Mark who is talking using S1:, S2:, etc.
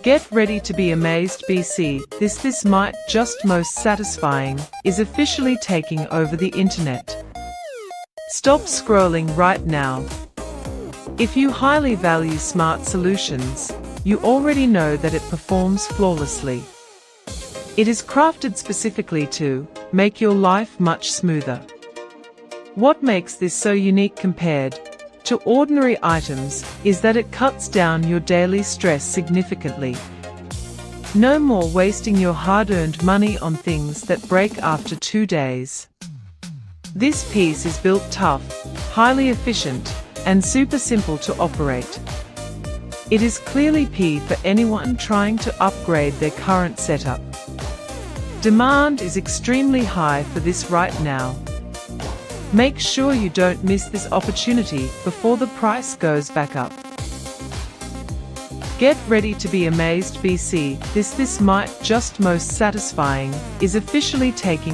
S1: Get ready to be amazed. BC, this might just most satisfying, is officially taking over the internet. Stop scrolling right now. If you highly value smart solutions, you already know that it performs flawlessly. It is crafted specifically to make your life much smoother. What makes this so unique compared to ordinary items is that it cuts down your daily stress significantly. No more wasting your hard-earned money on things that break after 2 days. This piece is built tough, highly efficient, and super simple to operate. It is clearly P for anyone trying to upgrade their current setup. Demand is extremely high for this right now. Make sure you don't miss this opportunity before the price goes back up. Get ready to be amazed. BC, this might just most satisfying, is officially taking